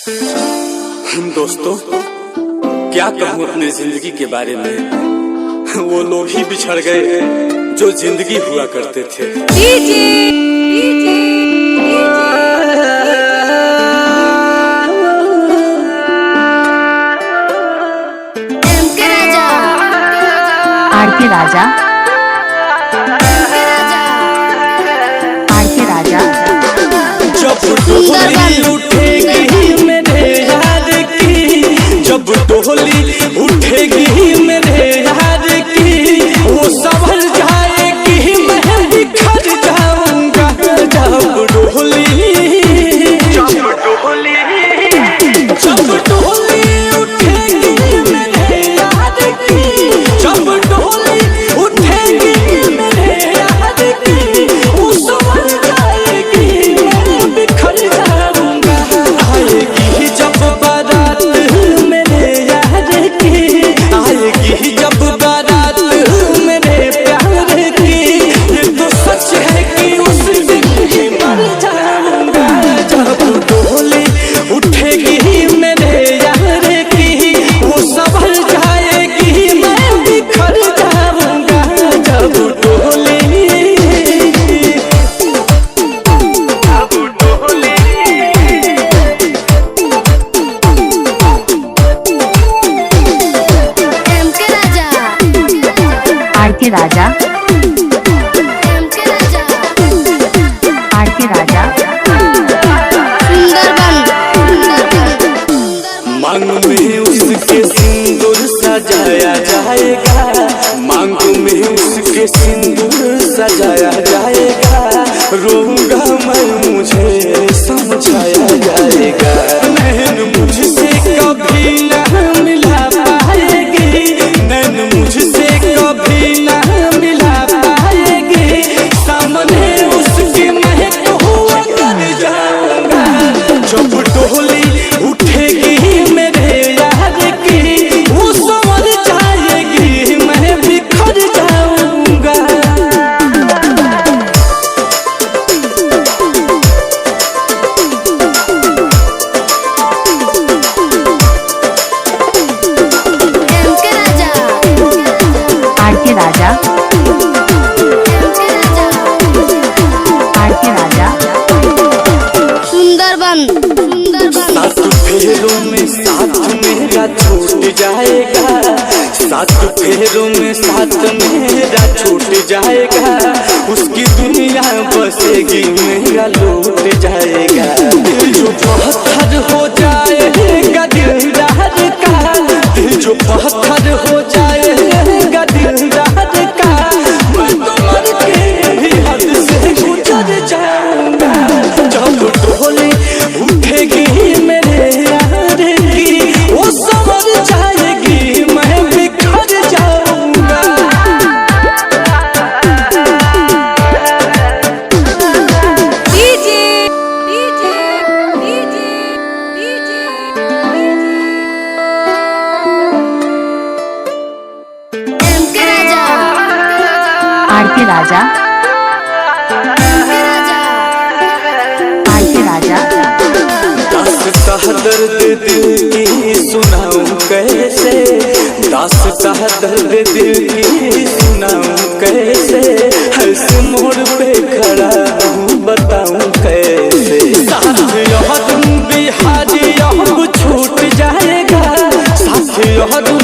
दोस्तों, क्या कहूँ अपने जिंदगी के बारे में। वो लोग ही बिछड़ गए जो जिंदगी हुआ करते थे। आरके राजा, आरके राजा। जब डोली उठेगी मेरे यार की, जब डोली उठेगी मेरे यार की, वो संभल जाएगी मैं बिखर जाऊंगा। जब डोली उठेगी मेरे यार की, जब डोली उठेगी मेरे यार की, वो संभल जाएगी मैं बिखर जाऊंगा। आएगी जब बारात मेरे यार की, आएगी जब बारात मेरे प्यार की, ये तो सच है कि उस दिन ही मर जाऊंगा। जब डोली उठेगी मेरे यार की, वो संभल जाएगी मैं बिखर जाऊंगा। जब डोली आरके राजा, आरके राजा। मांग में उसके सिंदूर सजाया जाएगा, मांग में उसके सिंदूर सजाया जाएगा। रोऊंगा मैं मुझे समझाया जाएगा। नैन मुझसे कभी न मिला पाएगी, नैन मुझसे कभी न मिला पाएगी। सामने उसकी महक हुआ कर जाऊंगा। जब डोली उठेगी मेरे यार की, वो संभल जाएगी मैं बिखर जाऊंगा। आरके राजा, आरके राजा। सात फेरों में साथ मेरा छूट जाएगा, सात फेरों में साथ मेरा छूट जाएगा। उसकी दुनिया बसेगी मेरा लूट जाएगा। दिल जो पत्थर हो जाएगा दिलदार का, दिल जो पत्थर हो जाएगा दिलदार का, मैं तो मर के भी हद से गुजर जाऊंगा। जब डोली उठेगी मेरे यार की, वो संभल जाएगी मैं बिखर जाऊंगा। आरके राजा, आरके राजा। दास्तां दर्द दिल की सुनाऊं कैसे, दास्तां दर्द दिल की सुनाऊं कैसे। ऐसे मोड़ पे खड़ा हूँ बताऊं कैसे। साथ यह तुम बिहारी अब छूट जाएगा, साथ यह तुम